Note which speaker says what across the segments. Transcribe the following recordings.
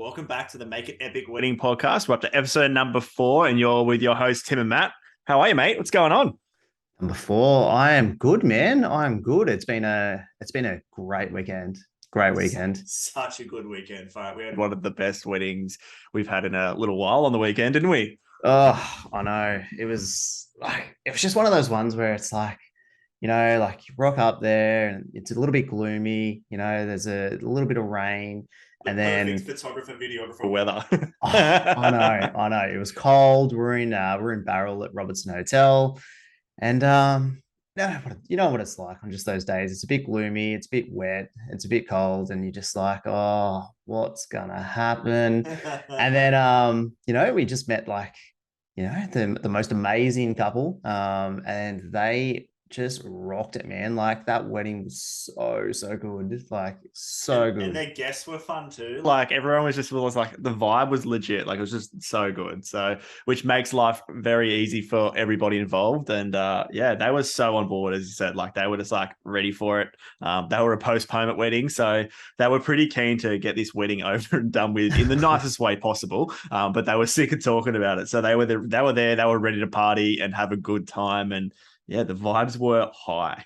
Speaker 1: Welcome back to the Make It Epic Wedding podcast. We're up to episode number 4, and you're with your hosts, Tim and Matt. How are you, mate? What's going on?
Speaker 2: Number 4, I am good, man. I'm good. It's been a great weekend. Great weekend.
Speaker 1: Such a good weekend. We had one of the best weddings we've had in a little while on the weekend, didn't we?
Speaker 2: Oh, I know. It was just one of those ones where it's like, like you rock up there and it's a little bit gloomy, there's a little bit of rain.
Speaker 1: The
Speaker 2: And
Speaker 1: perfect
Speaker 2: then
Speaker 1: photographer, videographer weather.
Speaker 2: I know. It was cold. We're in Barrel at Robertson Hotel. And you know what it's like on just those days. It's a bit gloomy, it's a bit wet, it's a bit cold, and you're just like, oh, what's gonna happen? And then we just met the most amazing couple. And they just rocked it, man. Like that wedding was so good. Like so
Speaker 1: And
Speaker 2: good.
Speaker 1: their guests were fun too. Like everyone was like the vibe was legit. Like it was just so good. So which makes life very easy for everybody involved. And yeah, they were so on board, as you said. Like they were just like ready for it. They were a postponement wedding, so they were pretty keen to get this wedding over and done with in the nicest way possible. But they were sick of talking about it. So they were there. They were ready to party and have a good time. And yeah, the vibes were high.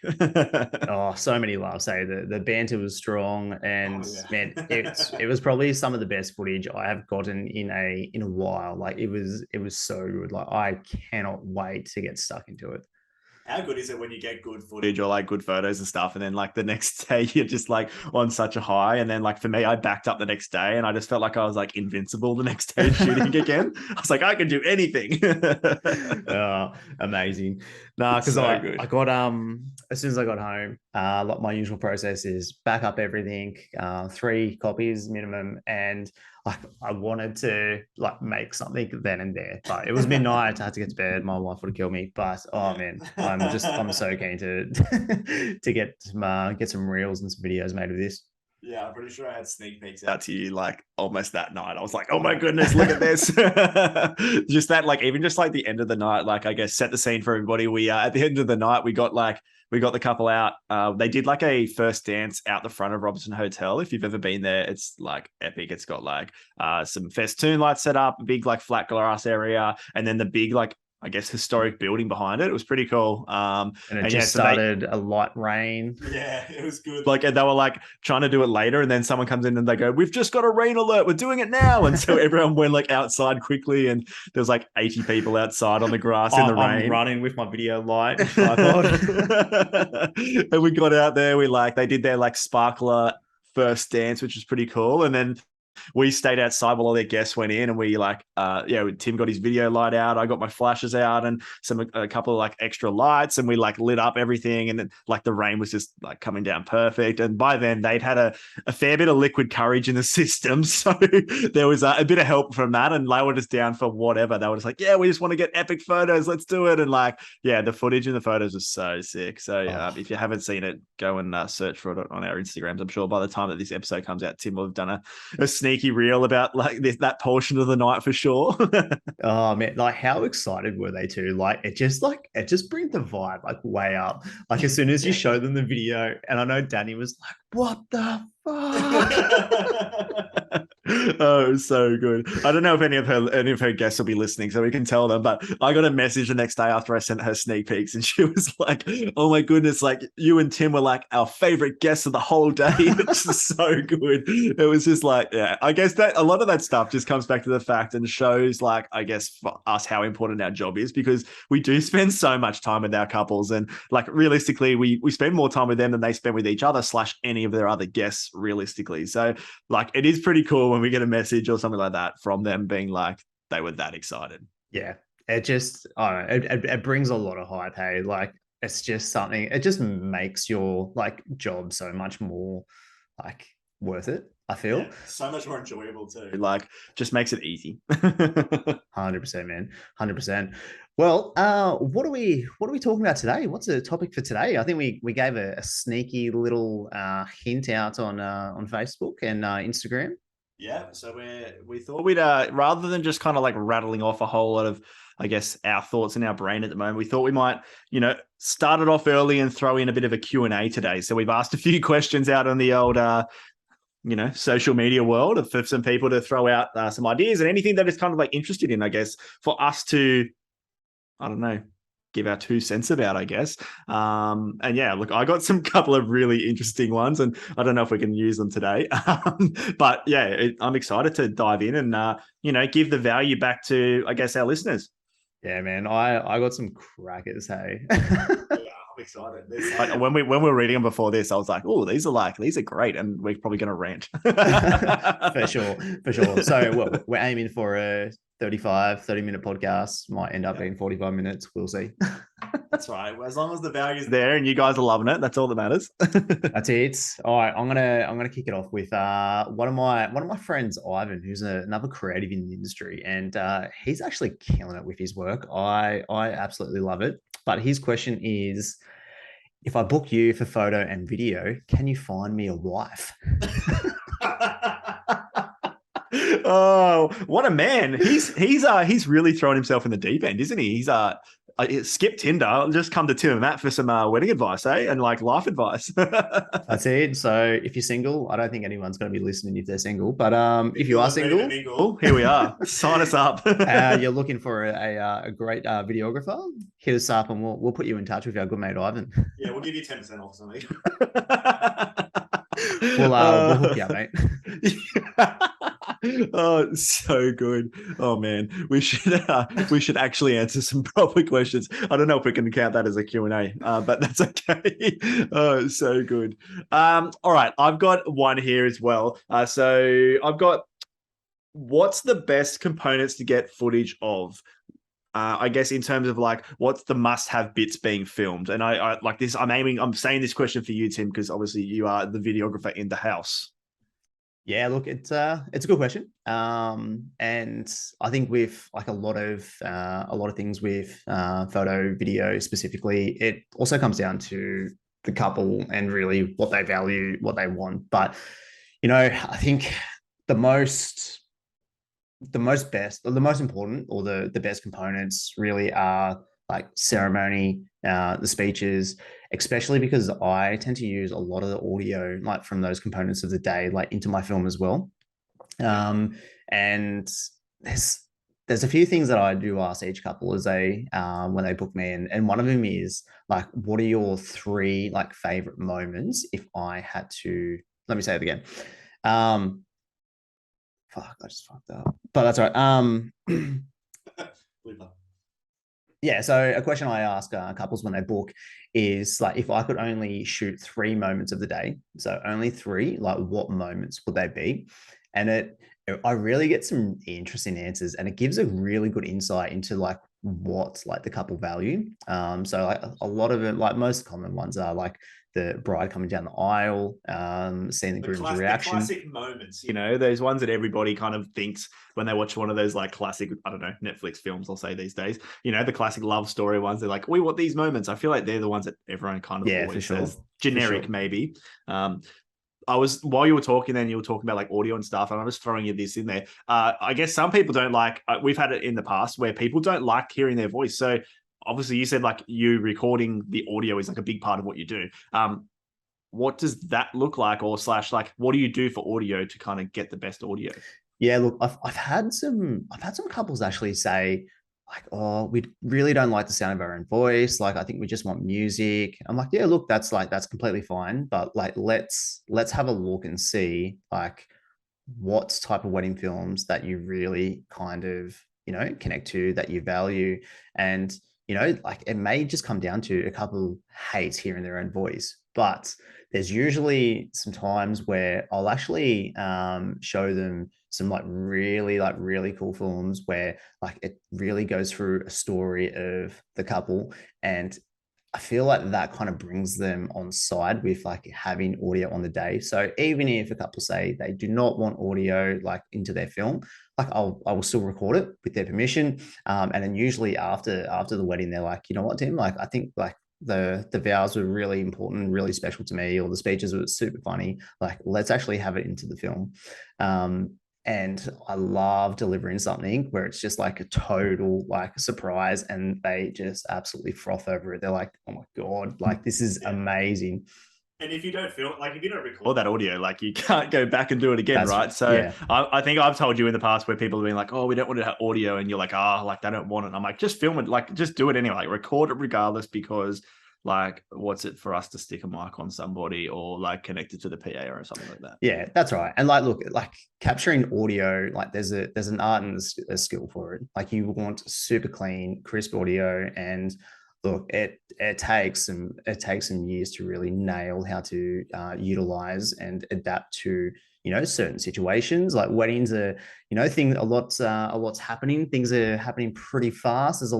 Speaker 2: Oh, so many laughs. Hey, the banter was strong, and
Speaker 1: Oh, yeah.
Speaker 2: man, it was probably some of the best footage I have gotten in a while. Like it was so good. Like I cannot wait to get stuck into it.
Speaker 1: How good is it when you get good footage or like good photos and stuff, and then like the next day you're just like on such a high, and then like for me, I backed up the next day, and I just felt like I was like invincible the next day shooting again. I was like, I can do anything.
Speaker 2: Oh, amazing. No, because
Speaker 1: So
Speaker 2: I,
Speaker 1: good.
Speaker 2: I got as soon as I got home, like my usual process is back up everything, 3 copies minimum, and I wanted to like make something then and there, but it was midnight. I had to get to bed. My wife would have killed me, but oh man, I'm so keen to to get some reels and some videos made of this.
Speaker 1: Yeah, I'm pretty sure I had sneak peeks out to you like almost that night. I was like, oh my goodness, look at this. Just that, like, even just like the end of the night, like, I guess set the scene for everybody. We at the end of the night, we got the couple out. They did like a first dance out the front of Robertson Hotel. If you've ever been there, it's like epic. It's got like some festoon lights set up, a big like flat glass area, and then the big like I guess historic building behind it. It was pretty cool.
Speaker 2: And it
Speaker 1: And yeah,
Speaker 2: just
Speaker 1: so they
Speaker 2: started a light rain.
Speaker 1: yeah, it was good. Like they were like trying to do it later, and then someone comes in and they go, "We've just got a rain alert. We're doing it now." And so everyone went like outside quickly, and there was like 80 people outside on the grass in the
Speaker 2: I'm
Speaker 1: rain.
Speaker 2: running with my video light and tripod.
Speaker 1: And we got out there. They did their like sparkler first dance, which was pretty cool. And then we stayed outside while all their guests went in, and we Tim got his video light out, I got my flashes out, and a couple of like extra lights, and we like lit up everything, and then like the rain was just like coming down perfect. And by then they'd had a fair bit of liquid courage in the system, so there was a bit of help from that, and they were just down for whatever. They were just like, yeah, we just want to get epic photos, let's do it. And like, yeah, the footage and the photos was so sick. So if you haven't seen it, go and search for it on our Instagrams. I'm sure by the time that this episode comes out, Tim will have done a sneaky reel about like that portion of the night for sure.
Speaker 2: Oh man, like how excited were they too? Like it just brings the vibe like way up. Like as soon as you
Speaker 1: Yeah.
Speaker 2: show them the video, and I know Danny was like, "What the fuck?"
Speaker 1: Oh, it was so good. I don't know if any of her guests will be listening, so we can tell them. But I got a message the next day after I sent her sneak peeks, and she was like, "Oh my goodness! Like you and Tim were like our favorite guests of the whole day. It's just so good." It was just like, yeah. I guess that a lot of that stuff just comes back to the fact and shows, like, I guess for us how important our job is, because we do spend so much time with our couples, and like realistically, we spend more time with them than they spend with each other / any of their other guests realistically. So like it is pretty cool when we get a message or something like that from them being like they were that excited.
Speaker 2: Yeah, it just I don't know, it brings a lot of hype. Hey, like it's just something. It just makes your like job so much more like worth it. I
Speaker 1: Yeah,
Speaker 2: feel.
Speaker 1: so much more enjoyable too. Like just makes it easy.
Speaker 2: 100%, man. 100%. Well, what are we talking about today? What's the topic for today? I think we gave a sneaky little hint out on Facebook and Instagram.
Speaker 1: Yeah, so we thought we'd rather than just kind of like rattling off a whole lot of, I guess, our thoughts in our brain at the moment, we thought we might, start it off early and throw in a bit of a Q&A today. So we've asked a few questions out on the old social media world for some people to throw out some ideas and anything that is kind of like interested in, I guess, for us to, I don't know, give our 2 cents about, I guess. And yeah, look, I got some couple of really interesting ones, and I don't know if we can use them today. But yeah, I'm excited to dive in and, give the value back to, I guess, our listeners.
Speaker 2: Yeah, man, I got some crackers, hey.
Speaker 1: I'm excited. When we were reading them before this, I was like, "Oh, these are great," and we're probably going to rant.
Speaker 2: For sure. So we're aiming for a 30-minute podcast. Might end up being 45 minutes. We'll see.
Speaker 1: That's right. As long as the value's there and you guys are loving it, that's all that matters.
Speaker 2: That's it. All right, I'm gonna kick it off with one of my friends, Ivan, who's another creative in the industry, and he's actually killing it with his work. I absolutely love it. But his question is, if I book you for photo and video, can you find me a wife?
Speaker 1: Oh, what a man! He's really thrown himself in the deep end, isn't he? He's skip Tinder, just come to Tim and Matt for some wedding advice, and like life advice.
Speaker 2: That's it. So if you're single, I don't think anyone's going to be listening if they're single. But if you are single,
Speaker 1: here we are. Sign us up.
Speaker 2: You're looking for a great videographer, hit us up and we'll put you in touch with our good mate Ivan.
Speaker 1: Yeah, we'll give you 10% off something.
Speaker 2: We'll hook you up, mate.
Speaker 1: Oh, so good. Oh man, we should actually answer some proper questions. I don't know if we can count that as a Q&A, but that's okay. Oh, so good. All right, I've got one here as well. So I've got, what's the best components to get footage of? I guess in terms of like, what's the must-have bits being filmed? And I like this. I'm saying this question for you, Tim, because obviously you are the videographer in the house.
Speaker 2: Yeah, look, it's a good question, and I think with like a lot of things with photo, video specifically, it also comes down to the couple and really what they value, what they want. But I think the most important or the best components really are like ceremony, the speeches, especially because I tend to use a lot of the audio like from those components of the day like into my film as well. And there's a few things that I do ask each couple as they when they book me, and one of them is like, what are your 3 like favorite moments if I had to, let me say it again. Fuck, I just fucked up. But that's all right. Yeah, so a question I ask couples when they book is like, if I could only shoot 3 moments of the day, so only 3, like what moments would they be? And I really get some interesting answers, and it gives a really good insight into like what like the couple value. So like a lot of it, like most common ones are like the bride coming down the aisle, seeing the groom's reaction.
Speaker 1: The classic moments, those ones that everybody kind of thinks when they watch one of those like classic, I don't know, Netflix films, I'll say these days, the classic love story ones. They're like, we want these moments. I feel like they're the ones that everyone kind of always says. Generic, maybe. While you were talking, then you were talking about like audio and stuff, and I'm just throwing you this in there. I guess some people don't like, we've had it in the past where people don't like hearing their voice. So obviously you said like you recording the audio is like a big part of what you do. What does that look like, or / like, what do you do for audio to kind of get the best audio?
Speaker 2: Yeah, look, I've had some couples actually say like, oh, we really don't like the sound of our own voice. Like, I think we just want music. I'm like, yeah, look, that's completely fine. But like, let's have a look and see like what type of wedding films that you really kind of, connect to, that you value. And, like it may just come down to a couple hates hearing their own voice, but there's usually some times where I'll actually show them some like really cool films where like it really goes through a story of the couple, and I feel like that kind of brings them on side with like having audio on the day. So even if a couple say they do not want audio like into their film, like I will still record it with their permission. And then usually after the wedding, they're like, you know what, Tim, like I think like the vows were really important, really special to me, or the speeches were super funny. Like, let's actually have it into the film. And I love delivering something where it's just like a total like surprise, and they just absolutely froth over it. They're like, oh my God, like this is amazing.
Speaker 1: And if you don't feel like, if you don't record that audio, like you can't go back and do it again, right? So
Speaker 2: yeah.
Speaker 1: I think I've told you in the past where people have been like, "Oh, we don't want to have audio," and you're like, "Ah, like they don't want it." And I'm like, just film it, like just do it anyway, like record it regardless, because like, what's it for us to stick a mic on somebody or like connect it to the PA or something like that?
Speaker 2: Yeah, that's right. And like, look, like capturing audio, like there's an art and a skill for it. Like you want super clean, crisp audio, and look, it takes some years to really nail how to utilize and adapt to certain situations. Like weddings are thing a lot's happening. Things are happening pretty fast. There's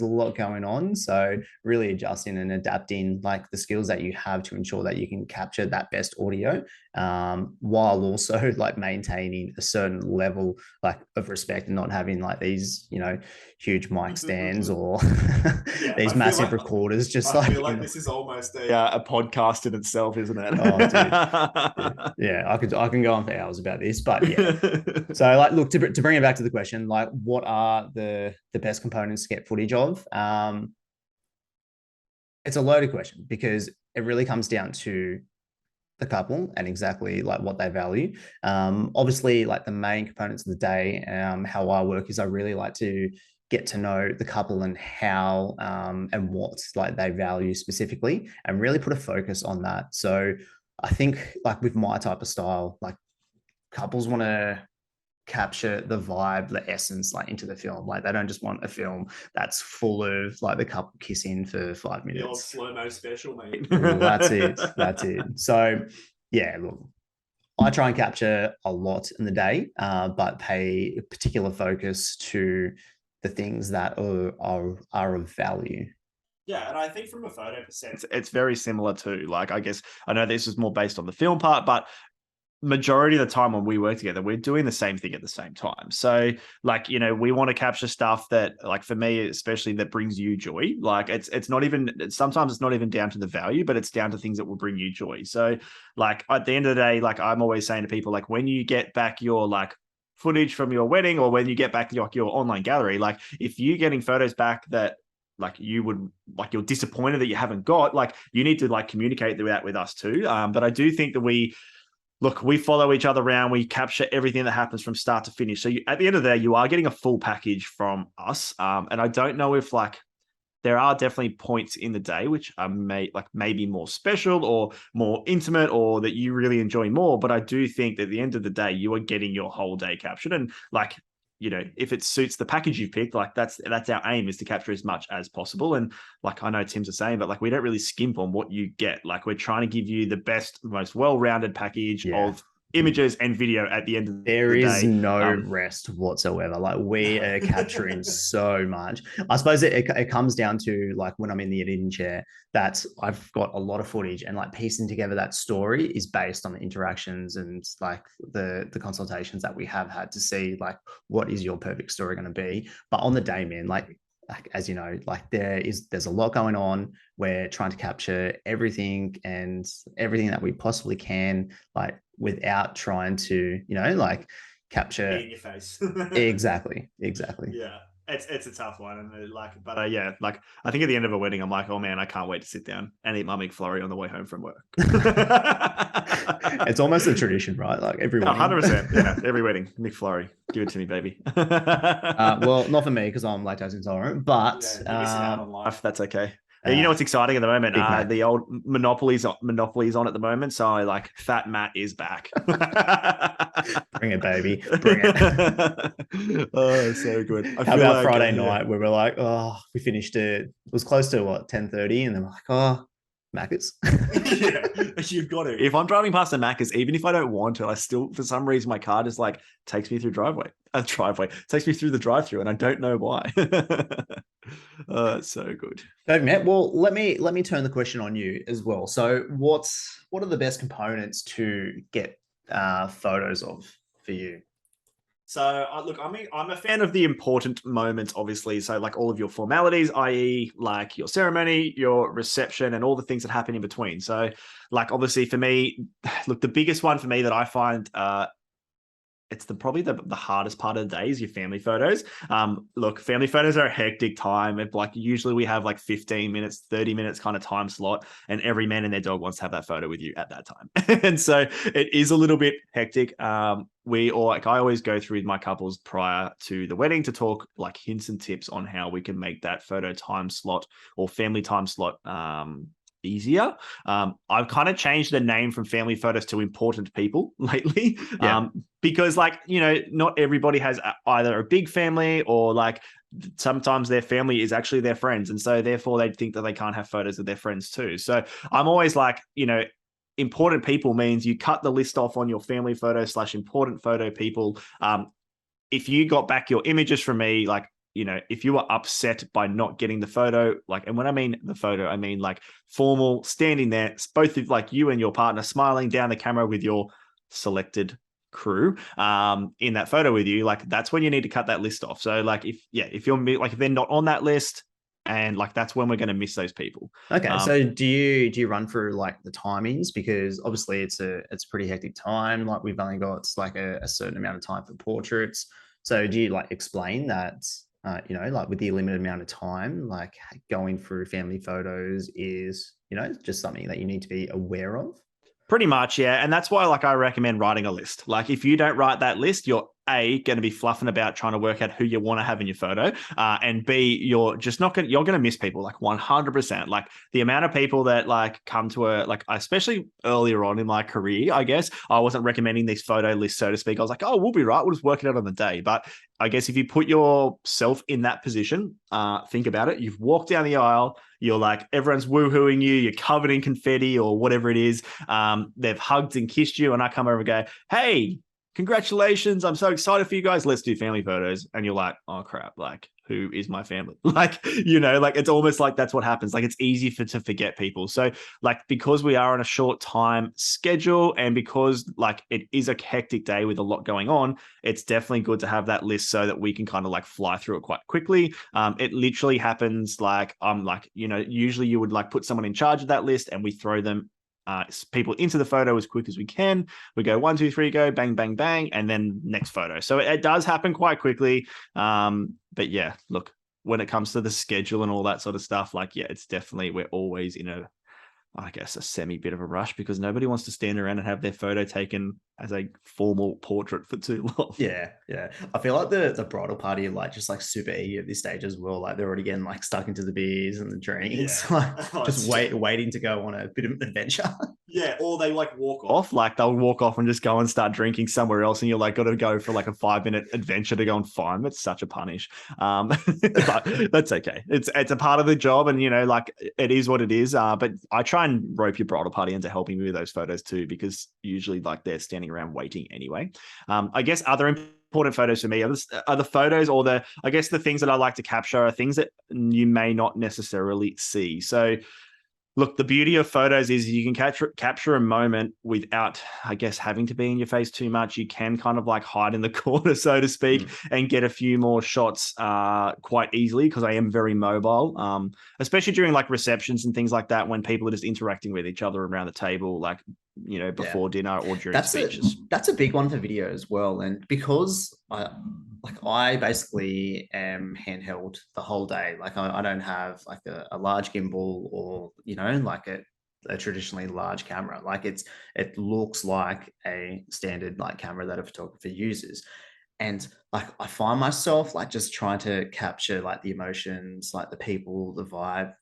Speaker 2: a lot going on. So really adjusting and adapting like the skills that you have to ensure that you can capture that best audio, while also like maintaining a certain level like of respect and not having like these huge mic stands or these massive recorders. Just
Speaker 1: I feel like this is almost a podcast in itself, isn't it?
Speaker 2: Oh, dude. Yeah, I can go on for hours about this, but yeah. So like, look, to bring it back to the question, like, what are the best components to get footage of? It's a loaded question because it really comes down to the couple and exactly like what they value. Obviously, like the main components of the day, how I work is I really like to get to know the couple and how and what like they value specifically, and really put a focus on that. So I think like with my type of style, like couples want to capture the vibe, the essence, like into the film. Like they don't just want a film that's full of like the couple kissing for 5 minutes.
Speaker 1: The old slow-mo special, mate.
Speaker 2: Well, that's it. That's it. So yeah, look, I try and capture a lot in the day, but pay particular focus to the things that are of value.
Speaker 1: Yeah, and I think from a photo percent, it's very similar to, like, I guess, I know this is more based on the film part, but majority of the time when we work together, we're doing the same thing at the same time. So like, we want to capture stuff that, like, for me especially, that brings you joy. Like it's not even, sometimes it's not even down to the value, but it's down to things that will bring you joy. So like at the end of the day, like I'm always saying to people, like when you get back your like footage from your wedding, or when you get back your online gallery, like if you're getting photos back that like you would, like you're disappointed that you haven't got, like you need to like communicate that with us too. But I do think that we follow each other around. We capture everything that happens from start to finish. So at the end of the day, you are getting a full package from us. And I don't know if like there are definitely points in the day which are maybe more special or more intimate, or that you really enjoy more. But I do think that at the end of the day, you are getting your whole day captured. And like, if it suits the package you've picked, like that's our aim, is to capture as much as possible. And like, I know Tim's the same, but like, we don't really skimp on what you get. Like, we're trying to give you the best, most well-rounded package of images and video at the end of the day.
Speaker 2: There is no rest whatsoever. Like we are capturing so much. I suppose it comes down to like when I'm in the editing chair, that I've got a lot of footage, and like piecing together that story is based on the interactions and like the consultations that we have had to see like what is your perfect story going to be. But on the day, man, like as you know, like there's a lot going on. We're trying to capture everything that we possibly can, like without trying to, like capture
Speaker 1: in your face.
Speaker 2: Exactly.
Speaker 1: Yeah. It's a tough one, and but yeah, like I think at the end of a wedding, I'm like, oh man, I can't wait to sit down and eat my McFlurry on the way home from work.
Speaker 2: It's almost a tradition, right? Like every wedding.
Speaker 1: 100%. Yeah, every wedding, McFlurry. Give it to me, baby.
Speaker 2: Well, not for me because I'm lactose intolerant, but
Speaker 1: you're missing out on life. That's okay. You know what's exciting at the moment? The old Monopoly's on at the moment. So like Fat Matt is back.
Speaker 2: Bring it, baby. Bring it.
Speaker 1: Oh, so good.
Speaker 2: How about Friday night where we're like, oh, we finished it. It was close to what, 10:30, and then we're like, oh, Macca's.
Speaker 1: Yeah, you've got to. If I'm driving past a Macca's, even if I don't want to, I still, for some reason, my car just like takes me through takes me through the drive-through, and I don't know why. It's so good.
Speaker 2: Okay, Matt. Well, let me turn the question on you as well. So, what are the best components to get photos of for you?
Speaker 1: So look, I'm a fan of the important moments, obviously. So like all of your formalities, i.e. like your ceremony, your reception, and all the things that happen in between. So like, obviously for me, look, the biggest one for me that I find it's probably the hardest part of the day is your family photos. Look, family photos are a hectic time. Like usually we have like 15 minutes, 30 minutes kind of time slot, and every man and their dog wants to have that photo with you at that time. And so it is a little bit hectic. I always go through with my couples prior to the wedding to talk like hints and tips on how we can make that photo time slot or family time slot easier. I've kind of changed the name from family photos to important people lately.
Speaker 2: Yeah.
Speaker 1: Because like, not everybody has either a big family or like sometimes their family is actually their friends. And so therefore they think that they can't have photos of their friends too. So I'm always like, important people means you cut the list off on your family photo / important photo people. If you got back your images from me, like, if you were upset by not getting the photo, like, and when I mean the photo, I mean like formal standing there, both of like you and your partner smiling down the camera with your selected crew in that photo with you, like that's when you need to cut that list off. So like if they're not on that list, and like that's when we're going to miss those people.
Speaker 2: Okay, so do you run through like the timings, because obviously it's a pretty hectic time. Like we've only got like a certain amount of time for portraits. So do you like explain that? Like with the limited amount of time, like going through family photos is, just something that you need to be aware of?
Speaker 1: Pretty much, yeah. And that's why like I recommend writing a list. Like if you don't write that list, you're going to be fluffing about trying to work out who you want to have in your photo. And B, you're going to miss people like 100%. Like the amount of people that like come to especially earlier on in my career, I guess I wasn't recommending these photo lists, so to speak. I was like, oh, we'll be right. We'll just work it out on the day. But I guess if you put yourself in that position, think about it. You've walked down the aisle. You're like, everyone's woohooing you. You're covered in confetti or whatever it is. They've hugged and kissed you. And I come over and go, hey, congratulations, I'm so excited for you guys, let's do family photos. And you're like, oh crap, like who is my family? Like, like it's almost like that's what happens. Like it's easy to forget people. So like, because we are on a short time schedule and because like it is a hectic day with a lot going on, it's definitely good to have that list so that we can kind of like fly through it quite quickly. It literally happens like, usually you would like put someone in charge of that list and we throw them people into the photo as quick as we can. We go 1, 2, 3, go, bang, bang, bang, and then next photo. So it does happen quite quickly. But yeah, look, when it comes to the schedule and all that sort of stuff, like, yeah, it's definitely, we're always in a semi bit of a rush because nobody wants to stand around and have their photo taken as a formal portrait for too long.
Speaker 2: Yeah. I feel like the bridal party are like just like super eager at this stage as well. Like they're already getting like stuck into the beers and the drinks, like just waiting to go on a bit of an adventure.
Speaker 1: Yeah, or they like walk off, like they'll walk off and just go and start drinking somewhere else, and you're like got to go for like a 5-minute adventure to go and find them. It's such a punish. But that's okay. It's a part of the job, and like it is what it is. But I try and rope your bridal party into helping me with those photos too, because usually like they're standing around waiting anyway. I guess other important photos for me are the photos or the things that I like to capture are things that you may not necessarily see. So look, the beauty of photos is you can capture a moment without, I guess, having to be in your face too much. You can kind of like hide in the corner, so to speak, and get a few more shots quite easily because I am very mobile, especially during like receptions and things like that when people are just interacting with each other around the table, like, before dinner or during speeches.
Speaker 2: That's a big one for video as well. And because I basically am handheld the whole day. Like I don't have like a large gimbal or, like a traditionally large camera. Like it looks like a standard like camera that a photographer uses. And like I find myself like just trying to capture like the emotions, like the people, the vibe,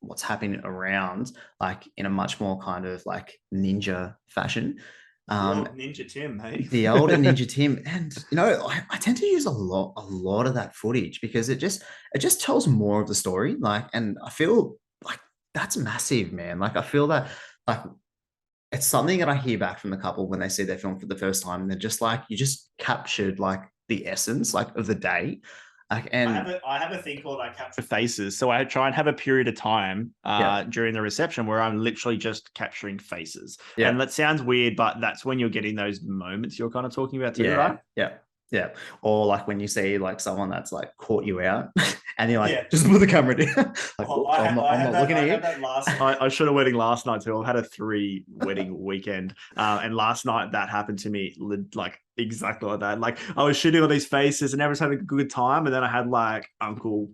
Speaker 2: what's happening around, like in a much more kind of like ninja fashion.
Speaker 1: Ninja Tim, hey?
Speaker 2: The older Ninja Tim. And I tend to use a lot of that footage because it just tells more of the story. Like, and I feel like that's massive, man. Like I feel that like it's something that I hear back from the couple when they see their film for the first time, and they're just like, you just captured like the essence like of the day. And
Speaker 1: I have a thing called I capture faces. So I try and have a period of time during the reception where I'm literally just capturing faces. Yeah. And that sounds weird, but that's when you're getting those moments you're kind of talking about too, right?
Speaker 2: Yeah. Or like when you see like someone that's like caught you out and you're like, just put the camera down. Like, I'm not looking at you.
Speaker 1: I shot a wedding last night too. I've had a 3 wedding weekend. And last night that happened to me like exactly like that. Like I was shooting all these faces and everyone's having a good time, and then I had like Uncle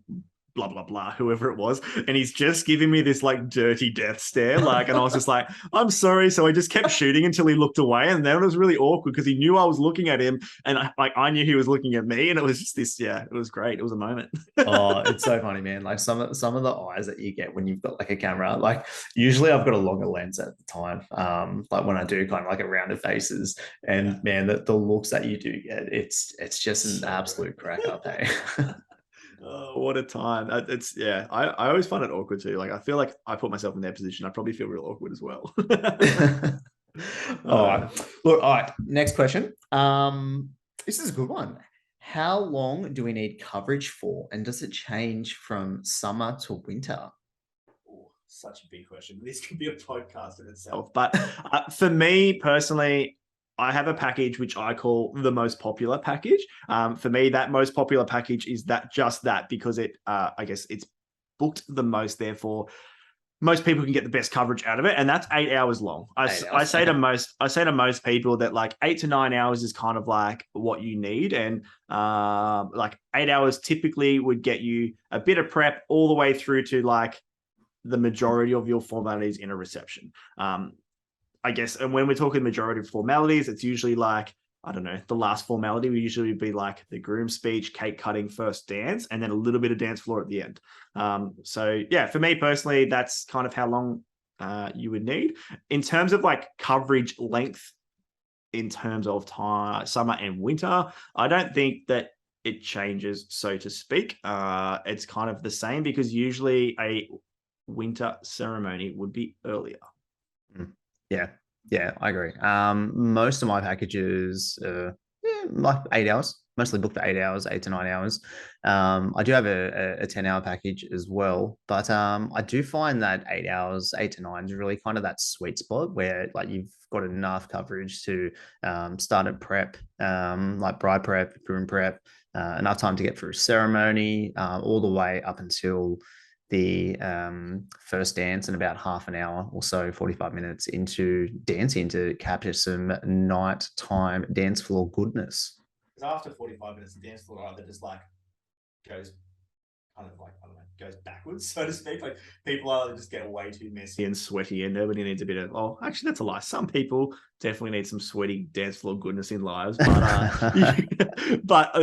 Speaker 1: blah blah blah, whoever it was, and he's just giving me this like dirty death stare, like, and I was just like, I'm sorry. So I just kept shooting until he looked away, and then it was really awkward because he knew I was looking at him, and I knew he was looking at me, and it was just this, yeah, it was great. It was a moment.
Speaker 2: Oh, it's so funny, man. Like some of the eyes that you get when you've got like a camera. Like usually I've got a longer lens at the time. Like when I do kind of like a rounded faces, and man, the looks that you do get, it's just an absolute crack up, hey.
Speaker 1: Oh, what a time. It's yeah. I always find it awkward too. Like I feel like I put myself in their position. I probably feel real awkward as well.
Speaker 2: All right. Look, all right. Next question. This is a good one. How long do we need coverage for? And does it change from summer to winter?
Speaker 1: Oh, such a big question. This could be a podcast in itself. But for me personally, I have a package which I call the most popular package. For me, that most popular package is that because it, I guess, it's booked the most. Therefore, most people can get the best coverage out of it, and that's 8 hours long. I say to most people that like 8 to 9 hours is kind of like what you need, and like 8 hours typically would get you a bit of prep all the way through to like the majority of your formalities in a reception. I guess, and when we're talking majority of formalities, it's usually like, I don't know, the last formality will usually be like the groom speech, cake cutting, first dance, and then a little bit of dance floor at the end. So yeah, for me personally, that's kind of how long you would need. In terms of like coverage length, in terms of time, summer and winter, I don't think that it changes, so to speak. It's kind of the same because usually a winter ceremony would be earlier.
Speaker 2: Yeah, yeah, I agree. Most of my packages, like 8 hours, mostly booked for 8 hours, 8 to 9 hours. I do have a 10-hour package as well, but I do find that 8 hours, 8 to 9 is really kind of that sweet spot where like you've got enough coverage to start at prep, like bride prep, groom prep, enough time to get through ceremony, all the way up until the first dance, and about half an hour or so, 45 minutes into dancing to capture some nighttime dance floor goodness.
Speaker 1: Because after 45 minutes of dance floor, either just like goes kind of like, I don't know, goes backwards, so to speak. Like people either just get way too messy and sweaty, and nobody needs a bit of, oh, actually, that's a lie. Some people definitely need some sweaty dance floor goodness in lives. But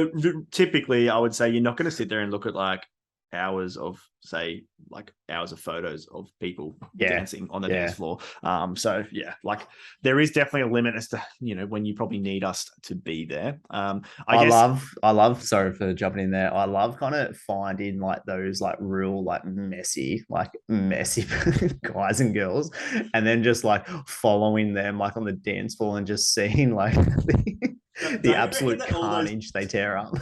Speaker 1: typically, I would say you're not going to sit there and look at like hours of, say, like hours of photos of people dancing on the dance floor. So yeah, like there is definitely a limit as to, you know, when you probably need us to be there. I
Speaker 2: love, sorry for jumping in there. I love kind of finding like those like real like messy guys and girls, and then just like following them like on the dance floor and just seeing like the absolute carnage they tear up.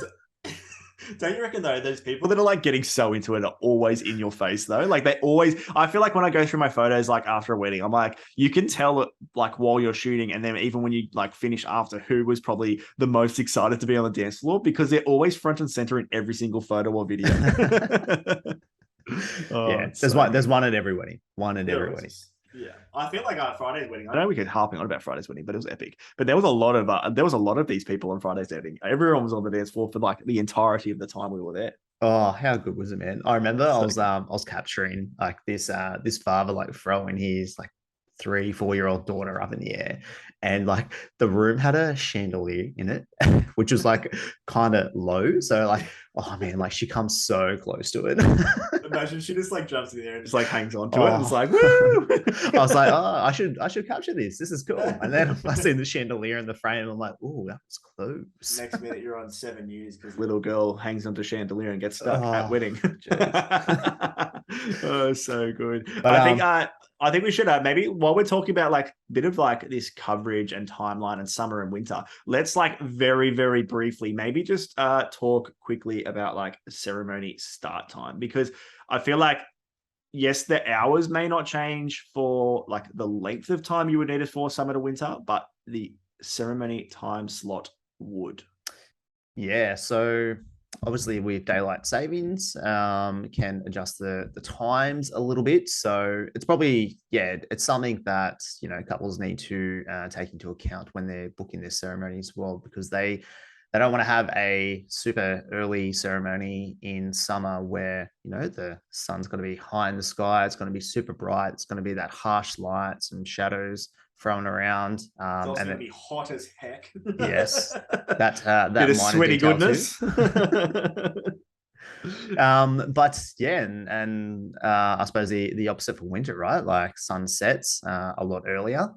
Speaker 1: Don't you reckon though, those people that are like getting so into it are always in your face though? Like they always, I feel like when I go through my photos, like after a wedding, I'm like, you can tell it like while you're shooting. And then even when you like finish after, who was probably the most excited to be on the dance floor, because they're always front and center in every single photo or video.
Speaker 2: There's one at every wedding.
Speaker 1: Yeah, I feel like Friday's wedding. I know we could harping on about Friday's wedding, but it was epic. But there was a lot of these people on Friday's wedding. Everyone was on the dance floor for like the entirety of the time we were there.
Speaker 2: Oh, how good was it, man? I remember I was capturing like this father like throwing his like 3-4 year old daughter up in the air, and like the room had a chandelier in it, which was like kind of low. So like, oh man, like she comes so close to it.
Speaker 1: Imagine she just like jumps in the air and just like hangs on to it and it's like, woo!
Speaker 2: I was like, oh, I should capture this. This is cool. And then I see the chandelier in the frame. I'm like, oh, that was close.
Speaker 1: Next minute you're on 7 News because little girl hangs onto chandelier and gets stuck at wedding. Oh, so good. But I think we should maybe while we're talking about like a bit of like this coverage and timeline and summer and winter, let's like very, very briefly maybe just talk quickly about like ceremony start time, because I feel like, yes, the hours may not change for like the length of time you would need it for summer to winter, but the ceremony time slot would.
Speaker 2: Yeah. So obviously with daylight savings, can adjust the times a little bit. So it's probably, yeah, it's something that, you know, couples need to take into account when they're booking their ceremony as well, because they don't want to have a super early ceremony in summer where, you know, the sun's going to be high in the sky, it's going to be super bright, it's going to be that harsh lights and shadows thrown around,
Speaker 1: It's also
Speaker 2: and
Speaker 1: going to be hot as heck.
Speaker 2: yes, that
Speaker 1: Bit
Speaker 2: that
Speaker 1: of
Speaker 2: minor
Speaker 1: sweaty
Speaker 2: detail too.
Speaker 1: goodness.
Speaker 2: But yeah, and I suppose the opposite for winter, right? Like sun sets a lot earlier.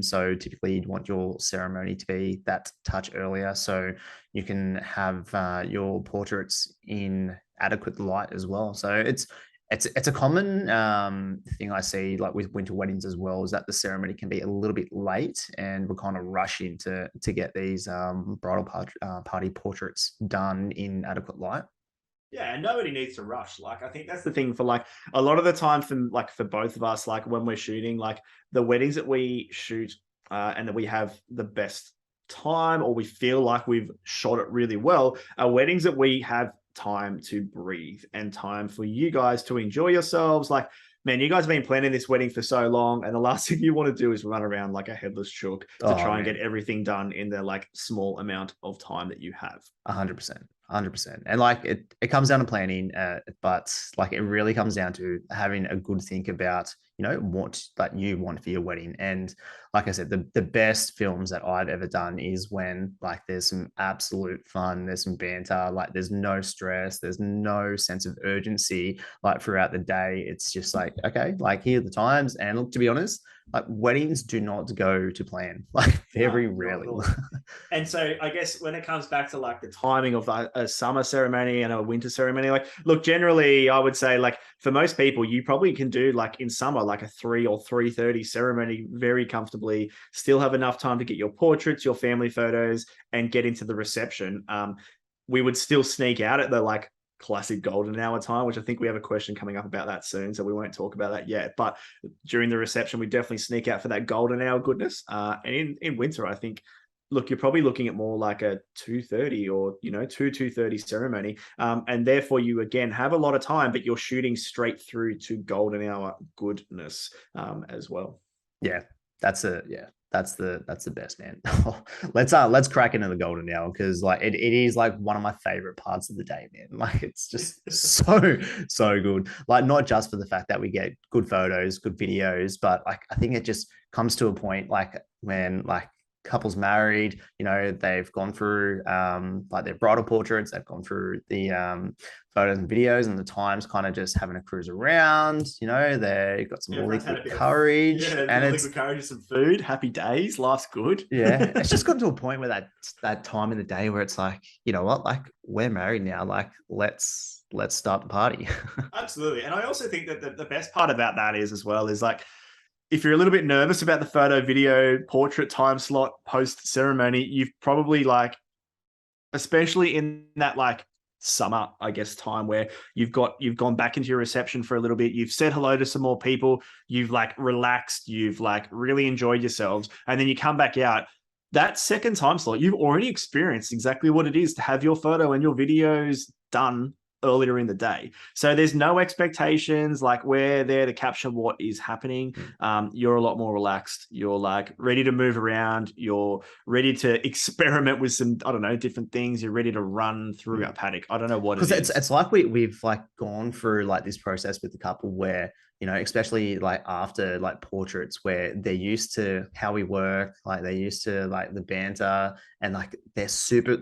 Speaker 2: So typically you'd want your ceremony to be that touch earlier, so you can have your portraits in adequate light as well. So it's a common thing I see, like with winter weddings as well, is that the ceremony can be a little bit late, and we're kind of rushing to get these bridal party portraits done in adequate light.
Speaker 1: Yeah, and nobody needs to rush. Like, I think that's the thing for like a lot of the time for both of us, like when we're shooting, like the weddings that we shoot and that we have the best time or we feel like we've shot it really well are weddings that we have time to breathe and time for you guys to enjoy yourselves. Like, man, you guys have been planning this wedding for so long, and the last thing you want to do is run around like a headless chook to
Speaker 2: Oh
Speaker 1: try and
Speaker 2: man,
Speaker 1: get everything done in the like small amount of time that you have.
Speaker 2: 100%, 100%. And like it comes down to planning, but like it really comes down to having a good think about, you know, what that you want for your wedding. And like I said, the best films that I've ever done is when like there's some absolute fun, there's some banter, like there's no stress, there's no sense of urgency like throughout the day. It's just like, okay, like here are the times. And look, to be honest, like weddings do not go to plan, like very rarely.
Speaker 1: And so I guess when it comes back to like the timing of a summer ceremony and a winter ceremony, like, look, generally I would say like for most people, you probably can do like in summer, like a 3 or 3:30 ceremony very comfortably, still have enough time to get your portraits, your family photos, and get into the reception. We would still sneak out at the like classic golden hour time, which I think we have a question coming up about that soon, so we won't talk about that yet. But during the reception, we definitely sneak out for that golden hour goodness. And in winter, I think, look, you're probably looking at more like a 2:30 or 2:30 ceremony, and therefore you again have a lot of time, but you're shooting straight through to golden hour goodness as well.
Speaker 2: Yeah, that's the best, man. Let's crack into the golden hour, because like it is like one of my favorite parts of the day, man. Like it's just so good. Like not just for the fact that we get good photos, good videos, but like I think it just comes to a point like when like couples married, you know, they've gone through like their bridal portraits, they've gone through the photos and videos, and the times kind of just having a cruise around, you know, they've got some liquid courage, and it's
Speaker 1: liquid courage, some food, happy days, life's good.
Speaker 2: yeah, it's just gotten to a point where that time in the day where it's like, you know what, like we're married now, like let's start the party.
Speaker 1: Absolutely. And I also think that the best part about that is as well is like, if you're a little bit nervous about the photo, video, portrait time slot post ceremony, you've probably like, especially in that like summer, I guess, time where you've gone back into your reception for a little bit, you've said hello to some more people, you've like relaxed, you've like really enjoyed yourselves, and then you come back out. That second time slot, you've already experienced exactly what it is to have your photo and your videos done earlier in the day. So there's no expectations. Like we're there to capture what is happening. You're a lot more relaxed. You're like ready to move around. You're ready to experiment with some, I don't know, different things. You're ready to run through a paddock. I don't know what it is.
Speaker 2: Because it's like we've like gone through like this process with the couple where, you know, especially like after like portraits, where they're used to how we work, like they're used to like the banter, and like they're super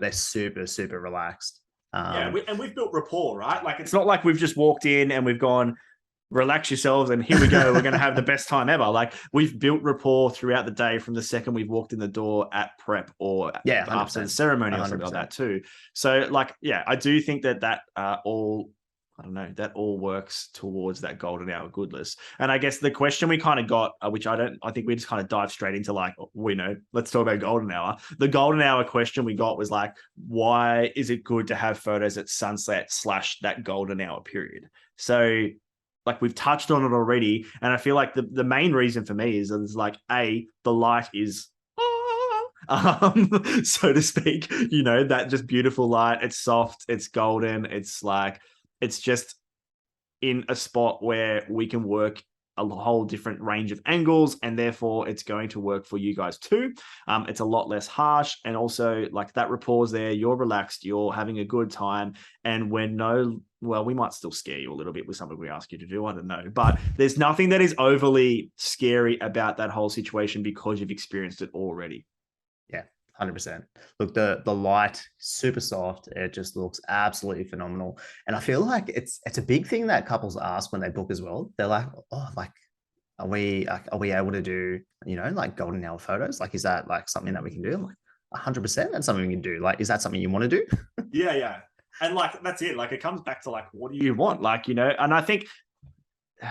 Speaker 2: relaxed.
Speaker 1: And we've built rapport, right? Like it's not like we've just walked in and we've gone, relax yourselves and here we go, we're going to have the best time ever. Like we've built rapport throughout the day from the second we've walked in the door at prep or after the ceremony 100%. Or something like that too. So like, yeah, I do think that all, I don't know, that all works towards that golden hour goodness. And I guess the question we kind of got, which I think we just kind of dive straight into like, let's talk about golden hour. The golden hour question we got was like, why is it good to have photos at sunset / that golden hour period? So like we've touched on it already. And I feel like the main reason for me is like, the light is so to speak. That just beautiful light. It's soft, it's golden, it's just in a spot where we can work a whole different range of angles, and therefore it's going to work for you guys too. It's a lot less harsh, and also like that rapport's there, you're relaxed, you're having a good time, and we might still scare you a little bit with something we ask you to do, I don't know, but there's nothing that is overly scary about that whole situation because you've experienced it already.
Speaker 2: Yeah, 100%. Look, the light, super soft. It just looks absolutely phenomenal. And I feel like it's a big thing that couples ask when they book as well. They're like, oh, like, are we able to do, like golden hour photos? Like, is that like something that we can do? I'm like, 100%. That's something we can do. Like, is that something you want to do?
Speaker 1: Yeah. And like, that's it. Like, it comes back to like, what do you want? Like, and I think,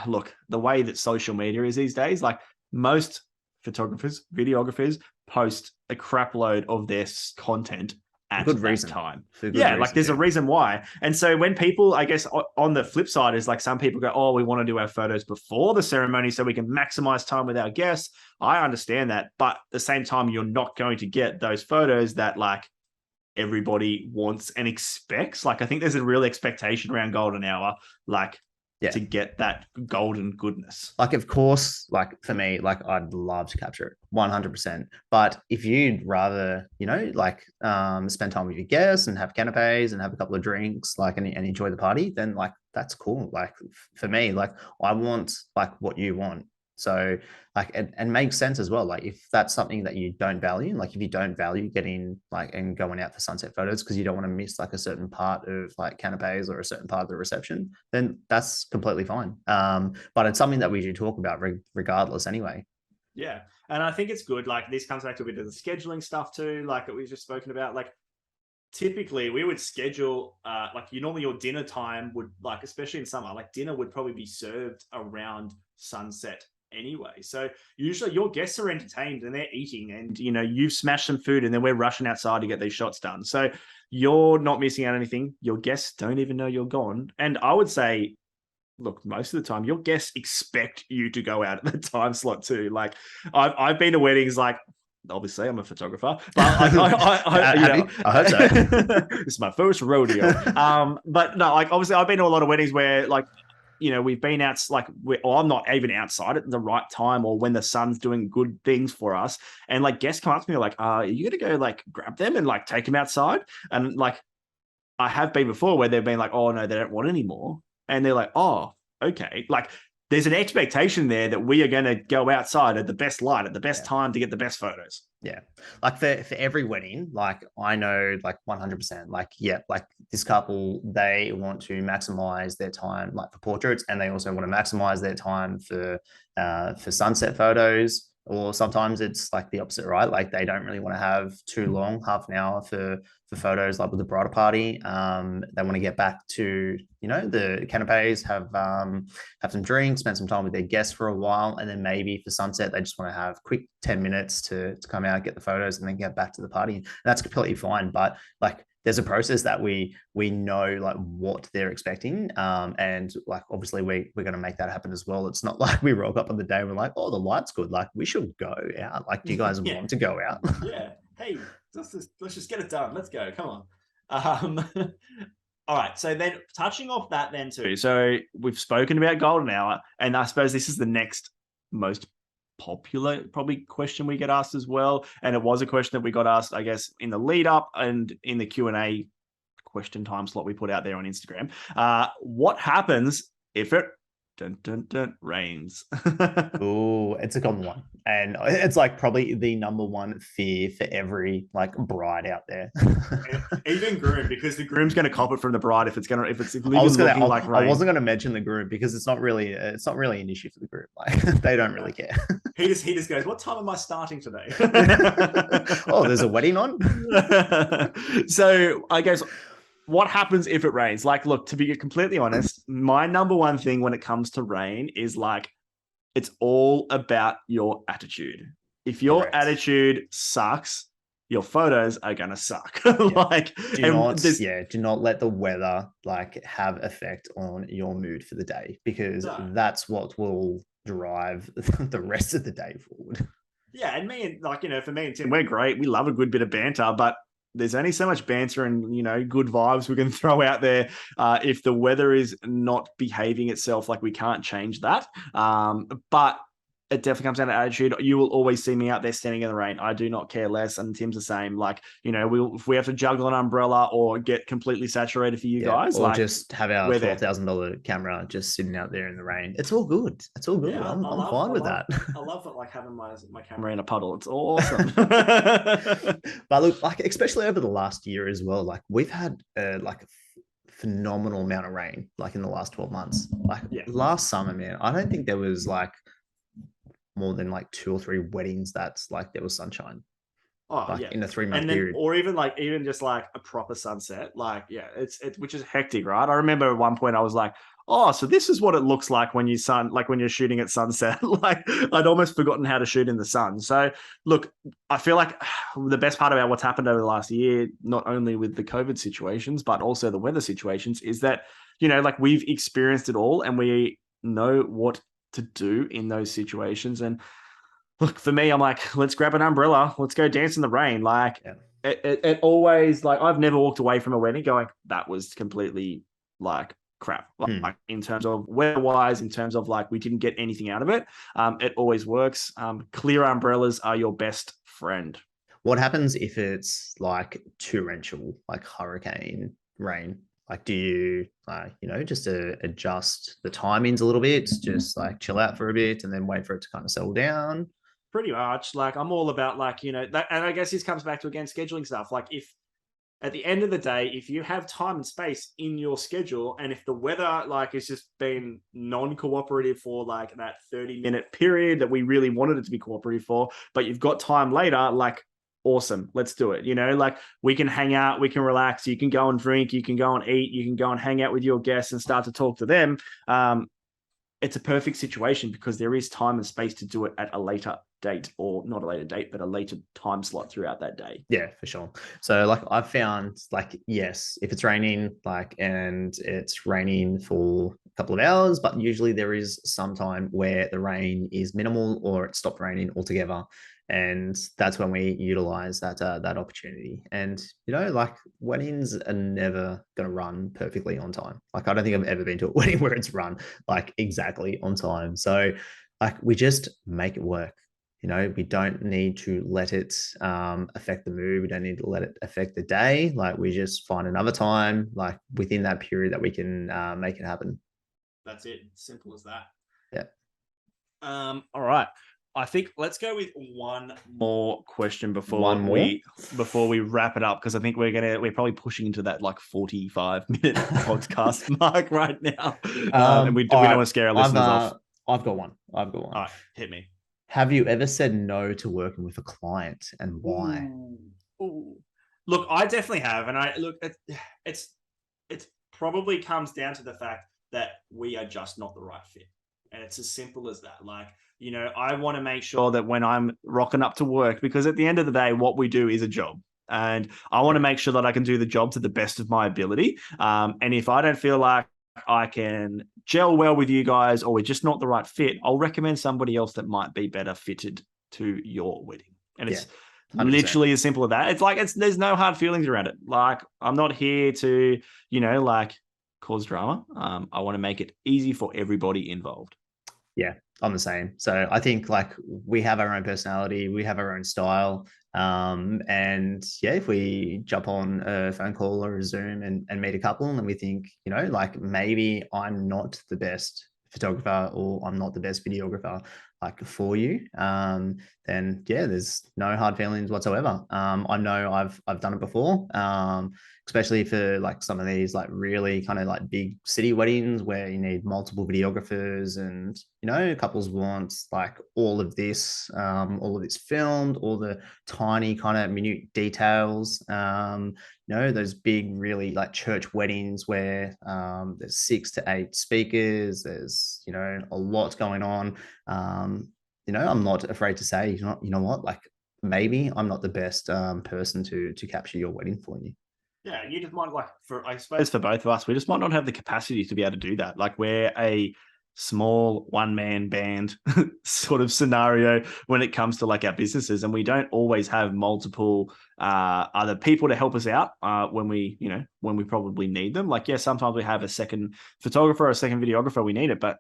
Speaker 1: look, the way that social media is these days, like most photographers, videographers post a crap load of their content at
Speaker 2: good
Speaker 1: that
Speaker 2: reason.
Speaker 1: time.
Speaker 2: Yeah,
Speaker 1: like there's a reason why. And so when people, I guess on the flip side is like some people go, oh, we want to do our photos before the ceremony so we can maximize time with our guests. I understand that. But at the same time, you're not going to get those photos that like everybody wants and expects. Like I think there's a real expectation around golden hour, like to get that golden goodness.
Speaker 2: Like, of course, like for me, like I'd love to capture it 100%. But if you'd rather, spend time with your guests and have canapes and have a couple of drinks, like, and enjoy the party, then like, that's cool. Like for me, like I want like what you want. So like, and makes sense as well. Like if that's something that you don't value, like if you don't value getting like and going out for sunset photos because you don't want to miss like a certain part of like canapes or a certain part of the reception, then that's completely fine. But it's something that we do talk about regardless anyway.
Speaker 1: Yeah. And I think it's good. Like this comes back to a bit of the scheduling stuff too, like we've just spoken about. Like typically we would schedule normally your dinner time would, like, especially in summer, like dinner would probably be served around sunset anyway. So usually your guests are entertained and they're eating, and you've smashed some food, and then we're rushing outside to get these shots done. So you're not missing out anything. Your guests don't even know you're gone. And I would say, look, most of the time your guests expect you to go out at the time slot too. Like I've been to weddings, like obviously I'm a photographer, but I
Speaker 2: hope so.
Speaker 1: This is my first rodeo. But no, like obviously I've been to a lot of weddings where like, we've been out, like, I'm not even outside at the right time or when the sun's doing good things for us. And like guests come up to me like, are you going to go like grab them and like take them outside? And like, I have been before where they've been like, oh no, they don't want any more. And they're like, oh, okay. Like there's an expectation there that we are going to go outside at the best light, at the best time to get the best photos.
Speaker 2: Yeah. Like for every wedding, like I know like 100%, like, like this couple, they want to maximize their time, like for portraits, and they also want to maximize their time for sunset photos. Or sometimes it's like the opposite, right? Like they don't really want to have too long, half an hour for photos, like with the bridal party. They want to get back to, the canapes, have some drinks, spend some time with their guests for a while. And then maybe for sunset, they just want to have quick 10 minutes to come out, get the photos, and then get back to the party. And that's completely fine. But like, there's a process that we know like what they're expecting, and like obviously we're going to make that happen as well. It's not like we rock up on the day and we're like, oh, the light's good, like we should go out. Like, do you guys want to go out?
Speaker 1: Yeah. Hey, let's just get it done. Let's go. Come on. All right. So then touching off that then too. So we've spoken about golden hour, and I suppose this is the next most popular probably question we get asked as well, and it was a question that we got asked, I guess, in the lead up and in the Q&A question time slot we put out there on Instagram. What happens if it rains?
Speaker 2: Oh, it's a common one, and it's like probably the number one fear for every like bride out there.
Speaker 1: Even groom, because the groom's going to cop it from the bride if it's
Speaker 2: I wasn't going to mention the groom because it's not really an issue for the groom. Like they don't really care.
Speaker 1: He just goes, what time am I starting today?
Speaker 2: Oh, there's a wedding on.
Speaker 1: So I guess, what happens if it rains? Like, look, to be completely honest, my number one thing when it comes to rain is like, it's all about your attitude. If your attitude sucks, your photos are gonna suck. Like,
Speaker 2: do not let the weather like have effect on your mood for the day, because that's what will drive the rest of the day forward.
Speaker 1: Yeah, and me and like, for me and Tim, we're great. We love a good bit of banter, but there's only so much banter and good vibes we can throw out there. If the weather is not behaving itself, like we can't change that. But it definitely comes down to attitude. You will always see me out there standing in the rain. I do not care less, and Tim's the same. Like, if we have to juggle an umbrella or get completely saturated for you guys,
Speaker 2: or
Speaker 1: like,
Speaker 2: just have our
Speaker 1: we're there.
Speaker 2: $12,000 camera just sitting out there in the rain. It's all good. It's all good.
Speaker 1: Yeah,
Speaker 2: I'm fine with that.
Speaker 1: I love it, like having my camera in a puddle. It's awesome.
Speaker 2: But look, like especially over the last year as well, like we've had like a phenomenal amount of rain, like in the last 12 months. Like last summer, man, I don't think there was like more than like 2 or 3 weddings that's like there was sunshine.
Speaker 1: Oh,
Speaker 2: like
Speaker 1: yeah.
Speaker 2: in a 3-month period.
Speaker 1: Or even just like a proper sunset. Like, yeah, it's which is hectic, right? I remember at one point I was like, oh, so this is what it looks like when you're shooting at sunset. Like, I'd almost forgotten how to shoot in the sun. So look, I feel like the best part about what's happened over the last year, not only with the COVID situations, but also the weather situations, is that, like we've experienced it all and we know what to do in those situations. And look, for me, I'm like, let's grab an umbrella, let's go dance in the rain. Like, it always, like, I've never walked away from a wedding going, that was completely like crap. Like in terms of weather-wise, in terms of like we didn't get anything out of it. It always works. Clear umbrellas are your best friend.
Speaker 2: What happens if it's like torrential, like hurricane rain? Like, do you, just adjust the timings a little bit, just like chill out for a bit and then wait for it to kind of settle down?
Speaker 1: Pretty much. Like, I'm all about like, that, and I guess this comes back to, again, scheduling stuff. Like, if at the end of the day, if you have time and space in your schedule, and if the weather like has just been non-cooperative for like that 30-minute period that we really wanted it to be cooperative for, but you've got time later, like, awesome, let's do it. Like, we can hang out, we can relax, you can go and drink, you can go and eat, you can go and hang out with your guests and start to talk to them. It's a perfect situation because there is time and space to do it at a later date, or not a later date, but a later time slot throughout that day.
Speaker 2: Yeah, for sure. So like I've found, like, yes, if it's raining, like, and it's raining for a couple of hours, but usually there is some time where the rain is minimal or it stopped raining altogether. And that's when we utilize that opportunity. And like, weddings are never going to run perfectly on time. Like, I don't think I've ever been to a wedding where it's run like exactly on time. So like, we just make it work. We don't need to let it affect the mood. We don't need to let it affect the day. Like, we just find another time, like within that period, that we can make it happen.
Speaker 1: That's it. Simple as that.
Speaker 2: Yeah.
Speaker 1: All right. I think let's go with one more question before we wrap it up, because I think we're probably pushing into that like 45-minute podcast mark right now, and we don't want to scare our listeners off.
Speaker 2: I've got one.
Speaker 1: All right, hit me.
Speaker 2: Have you ever said no to working with a client, and why?
Speaker 1: Ooh. Look, I definitely have, and it's probably comes down to the fact that we are just not the right fit, and it's as simple as that. Like, I want to make sure that when I'm rocking up to work, because at the end of the day, what we do is a job, and I want to make sure that I can do the job to the best of my ability. And if I don't feel like I can gel well with you guys, or we're just not the right fit, I'll recommend somebody else that might be better fitted to your wedding. And it's 100%. Literally as simple as that. It's like, there's no hard feelings around it. Like, I'm not here to, like, cause drama. I want to make it easy for everybody involved.
Speaker 2: Yeah, I'm the same. So I think, like, we have our own personality, we have our own style. And yeah, if we jump on a phone call or a Zoom and meet a couple, and we think, like, maybe I'm not the best photographer or I'm not the best videographer, like, for you, then yeah, there's no hard feelings whatsoever. I know I've done it before, especially for like some of these like really kind of like big city weddings where you need multiple videographers, and couples want like all of this filmed, all the tiny kind of minute details. Those big, really like church weddings where there's 6 to 8 speakers, there's a lot going on. I'm not afraid to say, you know what, like, maybe I'm not the best person to capture your wedding for you.
Speaker 1: Yeah, you just might, like, I suppose for both of us, we just might not have the capacity to be able to do that. Like, we're a small one-man band sort of scenario when it comes to like our businesses, and we don't always have multiple other people to help us out when we probably need them. Like, yeah, sometimes we have a second photographer or a second videographer, we need it, but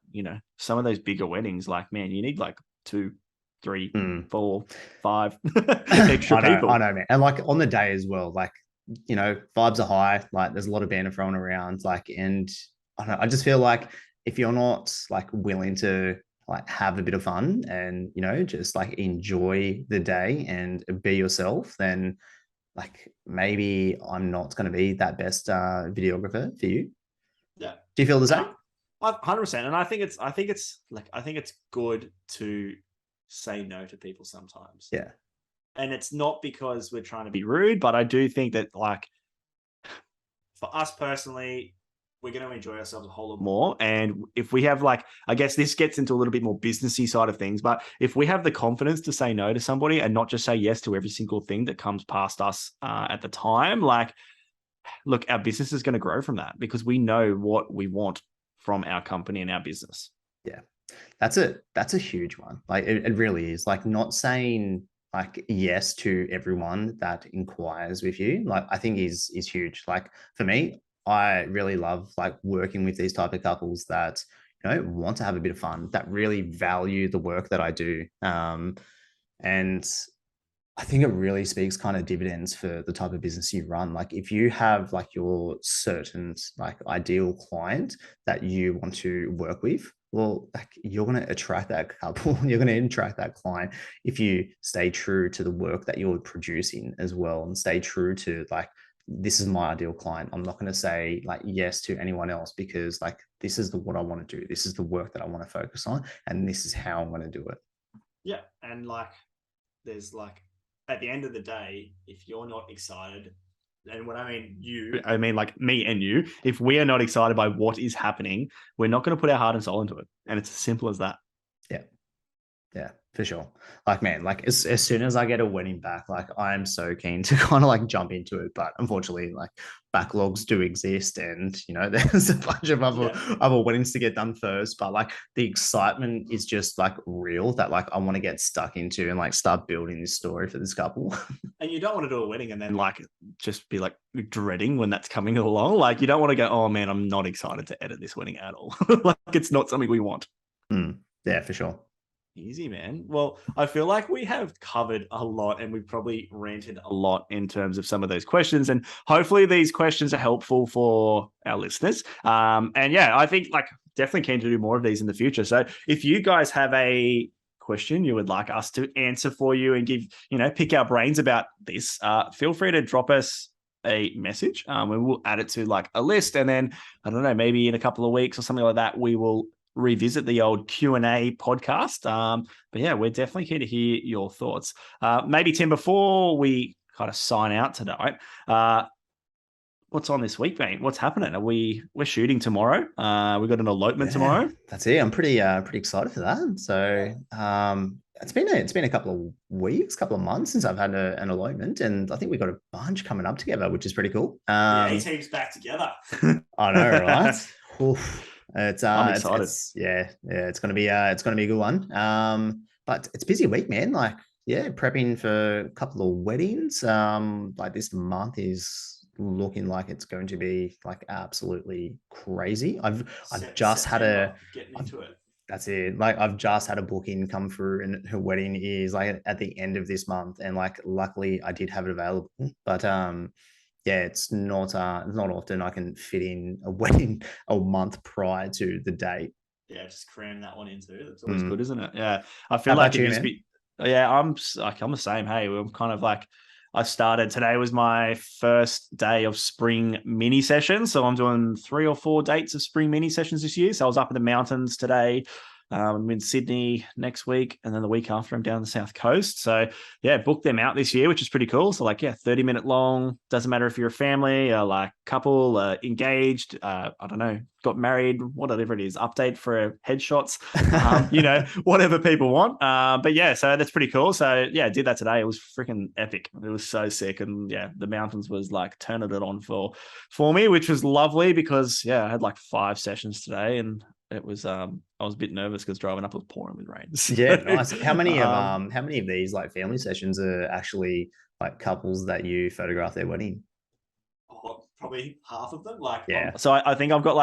Speaker 1: some of those bigger weddings, like, man, you need like 2, 3, 4, 5 extra people.
Speaker 2: I know, man. And like on the day as well, like, vibes are high, like there's a lot of banter thrown around, like, and I don't know, I just feel like if you're not like willing to like have a bit of fun and just like enjoy the day and be yourself, then like maybe I'm not going to be that best videographer for you.
Speaker 1: Yeah.
Speaker 2: Do you feel the same?
Speaker 1: 100%. And I think it's good to say no to people sometimes.
Speaker 2: Yeah.
Speaker 1: And it's not because we're trying to be rude, but I do think that, like, for us personally, we're going to enjoy ourselves a whole lot more. And if we have, like, I guess this gets into a little bit more businessy side of things, but if we have the confidence to say no to somebody and not just say yes to every single thing that comes past us at the time, like, look, our business is going to grow from that because we know what we want from our company and our business.
Speaker 2: Yeah. That's a huge one. Like it really is, like, not saying like yes to everyone that inquires with you, like, I think is huge. Like for me, I really love like working with these type of couples that want to have a bit of fun, that really value the work that I do. And I think it really speaks kind of dividends for the type of business you run. Like if you have like your certain like ideal client that you want to work with, well, like you're going to attract that couple, you're going to attract that client if you stay true to the work that you're producing as well, and stay true to like, this is my ideal client. I'm not going to say like yes to anyone else because like this is what I want to do. This is the work that I want to focus on, and this is how I'm going to do it.
Speaker 1: Yeah, and like there's like, at the end of the day, if you're not excited, and when I mean you, I mean like me and you, if we are not excited by what is happening, we're not going to put our heart and soul into it. And it's as simple as that.
Speaker 2: Yeah. Yeah, for sure. Like, man, like as soon as I get a wedding back, like I'm so keen to kind of like jump into it. But unfortunately, like backlogs do exist, and there's a bunch of other weddings to get done first. But like the excitement is just like real, that like I want to get stuck into and like start building this story for this couple.
Speaker 1: And you don't want to do a wedding and then like just be like dreading when that's coming along. Like you don't want to go, oh man, I'm not excited to edit this wedding at all. Like it's not something we want.
Speaker 2: Yeah, for sure.
Speaker 1: Easy, man. Well, I feel like we have covered a lot and we've probably ranted a lot in terms of some of those questions. And hopefully these questions are helpful for our listeners. And yeah, I think like definitely keen to do more of these in the future. So if you guys have a question you would like us to answer for you and give, pick our brains about this, feel free to drop us a message. We will add it to like a list. And then, I don't know, maybe in a couple of weeks or something like that, we will revisit the old Q&A podcast. But yeah, we're definitely keen to hear your thoughts. Maybe Tim, before we kind of sign out tonight, what's on this week, mate? What's happening? We're shooting tomorrow. We've got an elopement tomorrow.
Speaker 2: That's it. I'm pretty excited for that. So it's been a couple of weeks, couple of months since I've had an elopement, and I think we've got a bunch coming up together, which is pretty cool.
Speaker 1: The A-team's back together.
Speaker 2: I know, right? Oof. I'm
Speaker 1: excited.
Speaker 2: It's gonna be a good one. But it's a busy week, man. Like, yeah, prepping for a couple of weddings. Like this month is looking like it's going to be like absolutely crazy. I've just had
Speaker 1: getting into it.
Speaker 2: That's it. Like I've just had a booking come through, and her wedding is like at the end of this month, and like luckily I did have it available. But yeah, it's not often I can fit in a wedding a month prior to the date.
Speaker 1: Yeah, just cram that one in too. That's always good, isn't it? Yeah, I feel like it used to be. Yeah, I'm the same. Hey, I'm kind of like, I started today was my first day of spring mini sessions, so I'm doing 3 or 4 dates of spring mini sessions this year. So I was up in the mountains today. I'm in Sydney next week, and then the week after I'm down the South Coast. So yeah, booked them out this year, which is pretty cool. So like, yeah, 30-minute long. Doesn't matter if you're a family, like couple, engaged, I don't know, got married, whatever it is, update for headshots, whatever people want. But yeah, so that's pretty cool. So yeah, I did that today. It was freaking epic. It was so sick. And yeah, the mountains was like turning it on for me, which was lovely because yeah, I had like 5 sessions today, and it was I was a bit nervous because driving up was pouring with rain. So,
Speaker 2: Yeah, nice. How many of these like family sessions are actually like couples that you photograph their wedding?
Speaker 1: probably half of them. Like,
Speaker 2: Yeah.
Speaker 1: so I think I've got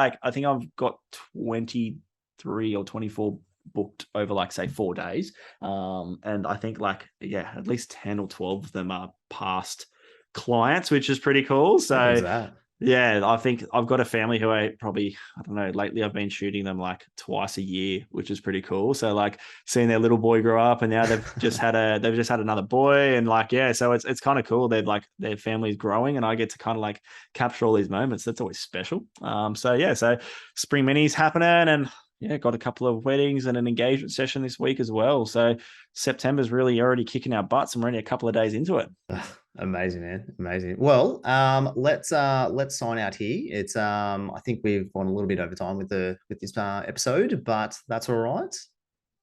Speaker 1: 23 or 24 booked over like say 4 days. And I think like, yeah, at least 10 or 12 of them are past clients, which is pretty cool.
Speaker 2: How good is
Speaker 1: So
Speaker 2: that?
Speaker 1: yeah, I think I've got a family who I don't know, lately I've been shooting them like twice a year, which is pretty cool. So like seeing their little boy grow up, and now they've just had another boy, and like, yeah, so it's kind of cool. They're like, their family's growing, and I get to kind of like capture all these moments. That's always special. So yeah, so spring minis happening, and yeah, got a couple of weddings and an engagement session this week as well. So September's really already kicking our butts, and we're only a couple of days into it.
Speaker 2: Amazing, man. Amazing. Well, let's sign out here. It's I think we've gone a little bit over time with this episode, but that's all right.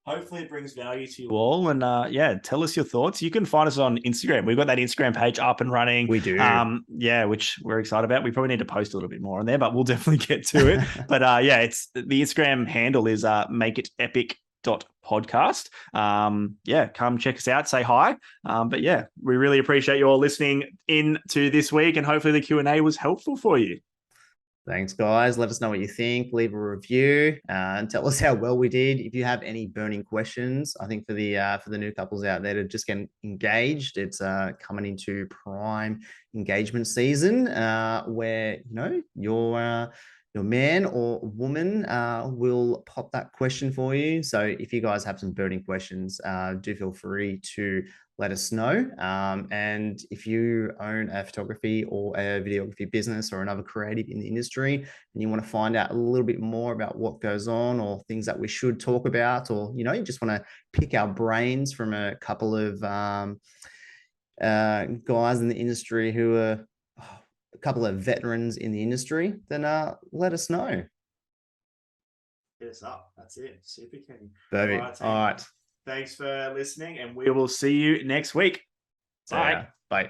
Speaker 1: Hopefully it brings value to you all. And yeah, tell us your thoughts. You can find us on Instagram. We've got that Instagram page up and running.
Speaker 2: We do.
Speaker 1: Yeah, which we're excited about. We probably need to post a little bit more on there, but we'll definitely get to it. But yeah, it's the Instagram handle is makeitepic.podcast. Yeah, come check us out, say hi. But yeah, we really appreciate you all listening in to this week, and hopefully the Q&A was helpful for you.
Speaker 2: Thanks, guys. Let us know what you think. Leave a review and tell us how well we did. If you have any burning questions, I think for the new couples out there to just get engaged, it's coming into prime engagement season, where your man or woman will pop that question for you. So if you guys have some burning questions, do feel free to let us know. And if you own a photography or a videography business or another creative in the industry, and you want to find out a little bit more about what goes on or things that we should talk about, or, you just want to pick our brains from a couple of guys in the industry who are a couple of veterans in the industry, then let us know.
Speaker 1: Hit us up. That's it. Super Kenny.
Speaker 2: Perfect. All right.
Speaker 1: Thanks for listening, and we will see you next week. Bye.
Speaker 2: Bye.